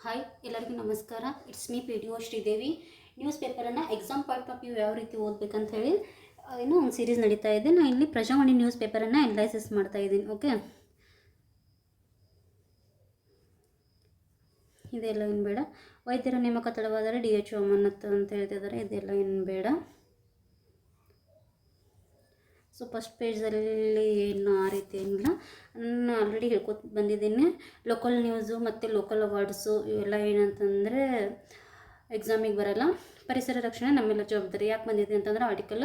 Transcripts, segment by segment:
Hi ಎಲ್ಲರಿಗೂ ನಮಸ್ಕಾರ. It's me P D O Sridevi. News ಪೇಪರನ್ನು ಎಕ್ಸಾಮ್ ಪಾಯಿಂಟ್ ಆಫ್ ವ್ಯೂ ಯಾವ ರೀತಿ ಓದಬೇಕಂತ ಹೇಳಿ ಏನೋ ಒಂದು ಸೀರೀಸ್ ನಡೀತಾ ಇದೆ. ನಾನು ಇಲ್ಲಿ ಪ್ರಜಾವಾಣಿ ನ್ಯೂಸ್ ಪೇಪರನ್ನು ಅನಲೈಸಿಸ್ ಮಾಡ್ತಾ ಇದ್ದೀನಿ. ಓಕೆ, ಇದೆಲ್ಲ ಏನು ಬೇಡ. ವೈದ್ಯರ ನೇಮಕ ತಡವಾದರೆ DHO ಅಮಾನತ್ತು ಅಂತ ಹೇಳ್ತಿದ್ದಾರೆ. ಇದೆಲ್ಲ ಏನು ಬೇಡ. ಸೊ ಫಸ್ಟ್ ಪೇಜಲ್ಲಿ ಏನು ಆ ರೀತಿ ಏನಿಲ್ಲ. ನಾನು ಆಲ್ರೆಡಿ ಹೇಳ್ಕೊತ ಬಂದಿದ್ದೀನಿ. ಲೋಕಲ್ ನ್ಯೂಸು ಮತ್ತು ಲೋಕಲ್ ಅವಾರ್ಡ್ಸು ಇವೆಲ್ಲ ಏನಂತಂದರೆ ಎಕ್ಸಾಮಿಗೆ ಬರೋಲ್ಲ. ಪರಿಸರ ರಕ್ಷಣೆ ನಮ್ಮೆಲ್ಲ ಜವಾಬ್ದಾರಿ. ಯಾಕೆ ಬಂದಿದೆ ಅಂತಂದರೆ article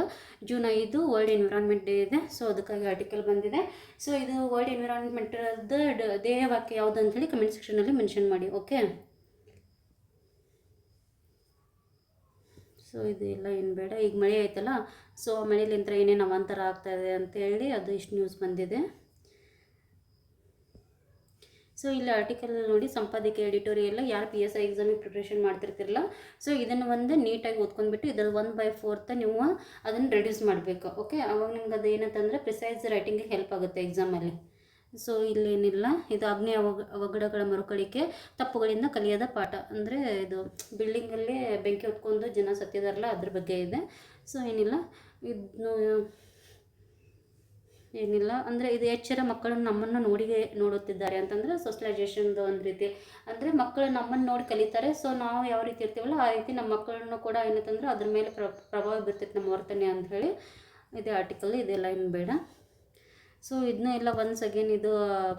June 5 world environment day ಇದೆ. ಸೊ ಅದಕ್ಕಾಗಿ ಆರ್ಟಿಕಲ್ ಬಂದಿದೆ. ಸೊ ಇದು ವರ್ಲ್ಡ್ ಎನ್ವಿರಾನ್ಮೆಂಟದ ಧ್ಯೇಯವಾಕ್ಯ ಯಾವುದು ಅಂಥೇಳಿ ಕಮೆಂಟ್ ಸೆಕ್ಷನಲ್ಲಿ ಮೆನ್ಷನ್ ಮಾಡಿ. ಓಕೆ, ಸೊ ಇದೆಲ್ಲ ಏನು ಬೇಡ. ಈಗ ಮಳೆ ಆಯ್ತಲ್ಲ, ಸೊ ಮಳೆಲಿಂತ ಏನೇನು ಅವಾಂತರ ಆಗ್ತಾಯಿದೆ ಅಂತೇಳಿ ಅದು ಇಷ್ಟು ನ್ಯೂಸ್ ಬಂದಿದೆ. ಸೊ ಇಲ್ಲಿ ಆರ್ಟಿಕಲ್ ನೋಡಿ, ಸಂಪಾದಕಿ ಎಡಿಟೋರಿಯಲ್ ಯಾರು PSI ಎಕ್ಸಾಮಿಗೆ ಪ್ರಿಪ್ರೇಷನ್ ಮಾಡ್ತಿರ್ತಿರಲ್ಲ, ಸೊ ಇದನ್ನು ಒಂದು ನೀಟಾಗಿ ಓದ್ಕೊಂಡ್ಬಿಟ್ಟು ಇದ್ರಲ್ಲಿ 1/4 ನೀವು ಅದನ್ನು ರೆಡ್ಯೂಸ್ ಮಾಡಬೇಕು. ಓಕೆ, ಅವಾಗ ನಿಮ್ಗೆ ಅದು ಏನಂತಂದರೆ ಪ್ರಿಸೈಸ್ ರೈಟಿಂಗಿಗೆ ಹೆಲ್ಪ್ ಆಗುತ್ತೆ ಎಕ್ಸಾಮಲ್ಲಿ. ಸೊ ಇಲ್ಲೇನಿಲ್ಲ. ಇದು ಅಗ್ನಿ ಅವಘಡಗಳ ಮರುಕಳಿಕೆ, ತಪ್ಪುಗಳಿಂದ ಕಲಿಯದ ಪಾಠ. ಅಂದರೆ ಇದು ಬಿಲ್ಡಿಂಗಲ್ಲಿ ಬೆಂಕಿ ಹೊತ್ಕೊಂಡು ಜನ ಸತ್ತಿದಾರಲ್ಲ, ಅದ್ರ ಬಗ್ಗೆ ಇದೆ. ಸೊ ಏನಿಲ್ಲ, ಏನಿಲ್ಲ ಅಂದರೆ ಇದು ಎಚ್ಚರ ಮಕ್ಕಳು ನಮ್ಮನ್ನು ನೋಡುತ್ತಿದ್ದಾರೆ ಅಂತಂದರೆ ಸೋಷಲೈಸೇಷನ್ದು ಒಂದು ರೀತಿ. ಅಂದರೆ ಮಕ್ಕಳು ನಮ್ಮನ್ನು ನೋಡಿ ಕಲಿತಾರೆ. ಸೊ ನಾವು ಯಾವ ರೀತಿ ಇರ್ತೀವಲ್ಲ ಆ ರೀತಿ ನಮ್ಮ ಮಕ್ಕಳನ್ನು ಕೂಡ ಏನಂತಂದ್ರೆ ಅದ್ರ ಮೇಲೆ ಪ್ರಭಾವ ಬೀರ್ತೈತೆ ನಮ್ಮ ವರ್ತನೆ ಅಂತ ಹೇಳಿ ಇದೆ ಆರ್ಟಿಕಲ್. ಇದೆಲ್ಲ ಏನು ಬೇಡ. ಸೊ ಇದನ್ನ ಎಲ್ಲ ಒನ್ಸ್ ಅಗೇನ್ ಇದು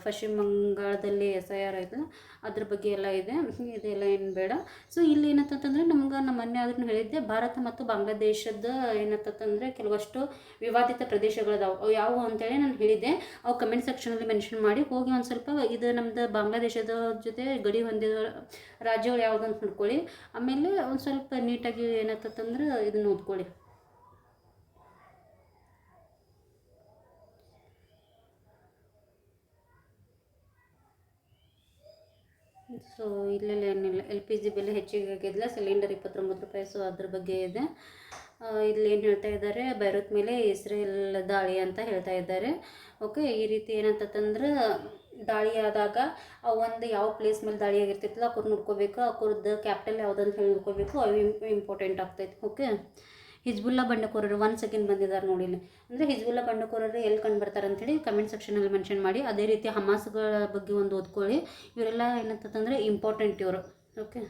ಪಶ್ಚಿಮ ಬಂಗಾಳದಲ್ಲಿ SIR ಆಯ್ತಲ್ಲ, ಅದ್ರ ಬಗ್ಗೆ ಎಲ್ಲ ಇದೆ. ಇದೆಲ್ಲ ಏನು ಬೇಡ. ಸೊ ಇಲ್ಲಿ ಏನಂತಂದರೆ ನಮ್ಗೆ ನಮ್ಮ ಮೊನ್ನೆ ಅದನ್ನು ಹೇಳಿದ್ದೆ, ಭಾರತ ಮತ್ತು ಬಾಂಗ್ಲಾದೇಶದ ಏನಂತಂದರೆ ಕೆಲವಷ್ಟು ವಿವಾದಿತ ಪ್ರದೇಶಗಳದಾವು. ಅವು ಯಾವುವು ಅಂತೇಳಿ ನಾನು ಹೇಳಿದ್ದೆ. ಅವು ಕಮೆಂಟ್ ಸೆಕ್ಷನಲ್ಲಿ ಮೆನ್ಷನ್ ಮಾಡಿ ಹೋಗಿ ಒಂದು ಸ್ವಲ್ಪ ಇದು ನಮ್ಮದು ಬಾಂಗ್ಲಾದೇಶದ ಜೊತೆ ಗಡಿ ಹೊಂದಿದ ರಾಜ್ಯಗಳು ಯಾವುದು ಅಂತ ನೋಡ್ಕೊಳ್ಳಿ. ಆಮೇಲೆ ಒಂದು ಸ್ವಲ್ಪ ನೀಟಾಗಿ ಏನಂತಂದ್ರೆ ಇದನ್ನು ಓದ್ಕೊಳ್ಳಿ. ಸೊ ಇಲ್ಲೆಲ್ಲ ಏನಿಲ್ಲ. LPG ಬೆಲೆ ಹೆಚ್ಚಿಗೆ ಆಗಿಲ್ಲ, ಸಿಲಿಂಡರ್ 29 ರೂಪಾಯಿ. ಸೊ ಅದ್ರ ಬಗ್ಗೆ ಇದೆ. ಇಲ್ಲಿ ಏನು ಹೇಳ್ತಾ ಇದ್ದಾರೆ, ಬೈರೂತ್ ಮೇಲೆ ಇಸ್ರೇಲ್ ದಾಳಿ ಅಂತ ಹೇಳ್ತಾ ಇದ್ದಾರೆ. ಓಕೆ, ಈ ರೀತಿ ಏನಂತಂದ್ರೆ ದಾಳಿ ಆದಾಗ ಒಂದು ಯಾವ ಪ್ಲೇಸ್ ಮೇಲೆ ದಾಳಿ ಆಗಿರ್ತೈತಲ್ಲ ಅವ್ರು ನೋಡ್ಕೋಬೇಕು. ಅವ್ರದ್ದು ಕ್ಯಾಪಿಟಲ್ ಯಾವುದಂತ ಹೇಳಿ ನೋಡ್ಕೋಬೇಕು. ಅವು ಇಂಪಾರ್ಟೆಂಟ್ ಆಗ್ತೈತೆ. ಓಕೆ, ಹಿಜ್ಬುಲ್ಲಾ ಬಂಡುಕೋರರು ಒನ್ ಸೆಕೆಂಡ್ ಬಂದಿದ್ದಾರೆ ನೋಡಿ ಇಲ್ಲಿ. ಅಂದರೆ ಹಿಜ್ಬುಲ್ಲಾ ಬಂಡುಕೋರರು ಎಲ್ಲಿ ಕಂಡು ಬರ್ತಾರೆ ಅಂಥೇಳಿ ಕಮೆಂಟ್ ಸೆಕ್ಷನಲ್ಲಿ ಮೆನ್ಷನ್ ಮಾಡಿ. ಅದೇ ರೀತಿ ಹಮಾಸ್ಗಳ ಬಗ್ಗೆ ಒಂದು ಓದ್ಕೊಳ್ಳಿ. ಇವರೆಲ್ಲ ಏನಂತಂದರೆ ಇಂಪಾರ್ಟೆಂಟ್ ಇವರು. ಓಕೆ,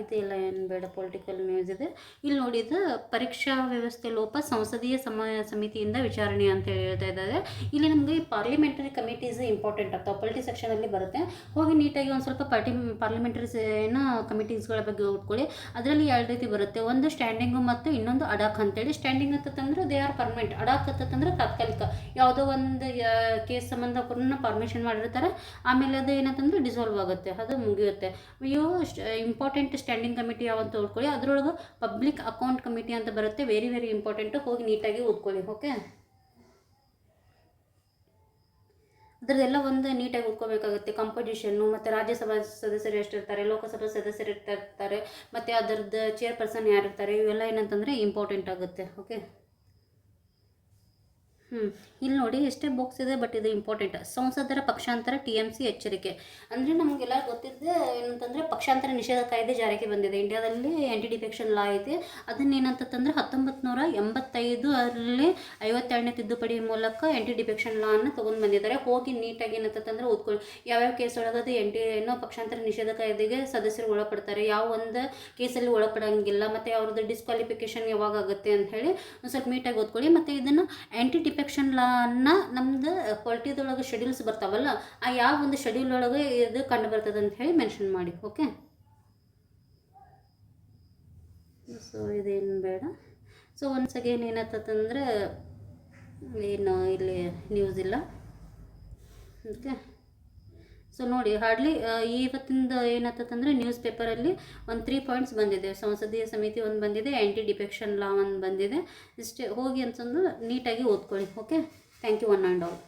ಇದೆಲ್ಲ ಏನು ಬೇಡ. ಪೊಲಿಟಿಕಲ್ ನ್ಯೂಸ್ ಇದೆ. ಇಲ್ಲಿ ನೋಡಿದ ಪರೀಕ್ಷಾ ವ್ಯವಸ್ಥೆ ಲೋಪ ಸಂಸದೀಯ ಸಮಿತಿಯಿಂದ ವಿಚಾರಣೆ ಅಂತ ಹೇಳ್ತಾ ಇದ್ದಾರೆ. ಇಲ್ಲಿ ನಮಗೆ ಪಾರ್ಲಿಮೆಂಟರಿ ಕಮಿಟೀಸ್ ಇಂಪಾರ್ಟೆಂಟ್ ಆಗ್ತಾವೆ. ಪೊಲಿಟಿ ಸೆಕ್ಷನಲ್ಲಿ ಬರುತ್ತೆ. ಹೋಗಿ ನೀಟಾಗಿ ಒಂದು ಸ್ವಲ್ಪ ಪಾರ್ಲಿಮೆಂಟರಿ ಕಮಿಟೀಸ್ಗಳ ಬಗ್ಗೆ ಓದ್ಕೊಳ್ಳಿ. ಅದರಲ್ಲಿ 2 ರೀತಿ ಬರುತ್ತೆ. ಒಂದು ಸ್ಟ್ಯಾಂಡಿಂಗು ಮತ್ತು ಇನ್ನೊಂದು ಅಡಾಕ್ ಅಂತೇಳಿ. ಸ್ಟ್ಯಾಂಡಿಂಗ್ ಅಂತಂದ್ರೆ ದೇ ಆರ್ ಪರ್ಮನೆಂಟ್. ಅಡಾಕ್ ಅಂತಂದ್ರೆ ತಾತ್ಕಾಲಿಕ. ಯಾವುದೋ ಒಂದು ಕೇಸ್ ಸಂಬಂಧ ಅವ್ರನ್ನ ಪರ್ಮಿಷನ್ ಮಾಡಿರ್ತಾರೆ, ಆಮೇಲೆ ಅದು ಏನಂತಂದ್ರೆ ಡಿಸಾಲ್ವ್ ಆಗುತ್ತೆ, ಅದು ಮುಗಿಯುತ್ತೆ. ಇವು ಇಂಪಾರ್ಟೆಂಟ್ ಸ್ಟ್ಯಾಂಡಿಂಗ್ ಕಮಿಟಿ ಯಾವಂತ ಓದ್ಕೊಳ್ಳಿ. ಅದರೊಳಗೆ ಪಬ್ಲಿಕ್ ಅಕೌಂಟ್ ಕಮಿಟಿ ಅಂತ ಬರುತ್ತೆ. Very very important. ಹೋಗಿ ನೀಟಾಗಿ ಓದ್ಕೊಳ್ಳಿ. ಓಕೆ, ಅದರದೆಲ್ಲ ಒಂದು ನೀಟಾಗಿ ಓದ್ಕೋಬೇಕಾಗುತ್ತೆ. ಕಂಪೋಸಿಷನ್ನು ಮತ್ತು ರಾಜ್ಯಸಭಾ ಸದಸ್ಯರು ಎಷ್ಟಿರ್ತಾರೆ, ಲೋಕಸಭಾ ಸದಸ್ಯರು ಇರ್ತಾರೆ, ಮತ್ತು ಅದರದ್ದು ಚೇರ್ಪರ್ಸನ್ ಯಾರಿರ್ತಾರೆ, ಇವೆಲ್ಲ ಏನಂತಂದರೆ ಇಂಪಾರ್ಟೆಂಟ್ ಆಗುತ್ತೆ. ಓಕೆ, ಇಲ್ಲಿ ನೋಡಿ ಎಷ್ಟೇ ಬಾಕ್ಸ್ ಇದೆ, ಬಟ್ ಇದು ಇಂಪಾರ್ಟೆಂಟ್. ಸಂಸದರ ಪಕ್ಷಾಂತರ TMC ಎಚ್ಚರಿಕೆ. ಅಂದರೆ ನಮಗೆಲ್ಲ ಗೊತ್ತಿದ್ದೆ ಏನಂತಂದರೆ ಪಕ್ಷಾಂತರ ನಿಷೇಧ ಕಾಯ್ದೆ ಜಾರಿಗೆ ಬಂದಿದೆ. ಇಂಡಿಯಾದಲ್ಲಿ ಆ್ಯಂಟಿ ಡಿಫೆಕ್ಷನ್ ಲಾ ಐತಿ. ಅದನ್ನ ಏನಂತಂದರೆ 1985 ಅಲ್ಲಿ 52ನೇ ತಿದ್ದುಪಡಿ ಮೂಲಕ ಆ್ಯಂಟಿ ಡಿಫೆಕ್ಷನ್ ಲಾ ಅನ್ನು ತೊಗೊಂಡು ಬಂದಿದ್ದಾರೆ. ಹೋಗಿ ನೀಟಾಗಿ ಏನಂತಂದರೆ ಓದ್ಕೊಳ್ಳಿ. ಯಾವ್ಯಾವ ಕೇಸ್ ಒಳಗದು ಪಕ್ಷಾಂತರ ನಿಷೇಧ ಕಾಯ್ದೆಗೆ ಸದಸ್ಯರು ಒಳಪಡ್ತಾರೆ, ಯಾವ ಒಂದು ಕೇಸಲ್ಲಿ ಒಳಪಡೋಂಗಿಲ್ಲ, ಮತ್ತು ಅವ್ರದ್ದು ಡಿಸ್ಕ್ವಾಲಿಫಿಕೇಷನ್ ಯಾವಾಗ ಆಗುತ್ತೆ ಅಂತ ಹೇಳಿ ಒಂದು ಸ್ವಲ್ಪ ನೀಟಾಗಿ ಓದ್ಕೊಳ್ಳಿ. ಮತ್ತು ಇದನ್ನು ಆ್ಯಂಟಿ ಡಿಫೆಕ್ಷನ್ ಲಾನ ನಮ್ದು ಪೊಲಿಟಿದೊಳಗೆ ಶೆಡ್ಯೂಲ್ಸ್ ಬರ್ತಾವಲ್ಲ, ಆ ಯಾವ ಒಂದು ಶೆಡ್ಯೂಲ್ ಒಳಗೆ ಇದು ಕಂಡು ಬರ್ತದೆ ಅಂತ ಹೇಳಿ ಮೆನ್ಷನ್ ಮಾಡಿ. ಓಕೆ, ಸೊ ಇದೇನು ಬೇಡ. ಸೊ ಒನ್ಸ್ ಅಗೇನ್ ಏನಂತಂದರೆ ಏನು ಇಲ್ಲಿ ನ್ಯೂಸ್ ಇಲ್ಲ. ಓಕೆ, ಸೊ ನೋಡಿ ಹಾರ್ಡ್ಲಿ ಇವತ್ತಿಂದ ಏನಂತಂದರೆ ನ್ಯೂಸ್ ಪೇಪರಲ್ಲಿ ಒಂದು 3 ಪಾಯಿಂಟ್ಸ್ ಬಂದಿದೆ. ಸಂಸದೀಯ ಸಮಿತಿ ಒಂದು ಬಂದಿದೆ, ಆ್ಯಂಟಿ ಡಿಫೆಕ್ಷನ್ ಲಾ ಒಂದು ಬಂದಿದೆ. ಇಷ್ಟೇ. ಹೋಗಿ ಅಂತಂದು ನೀಟಾಗಿ ಓದ್ಕೊಳ್ಳಿ. Okay, thank you one and all.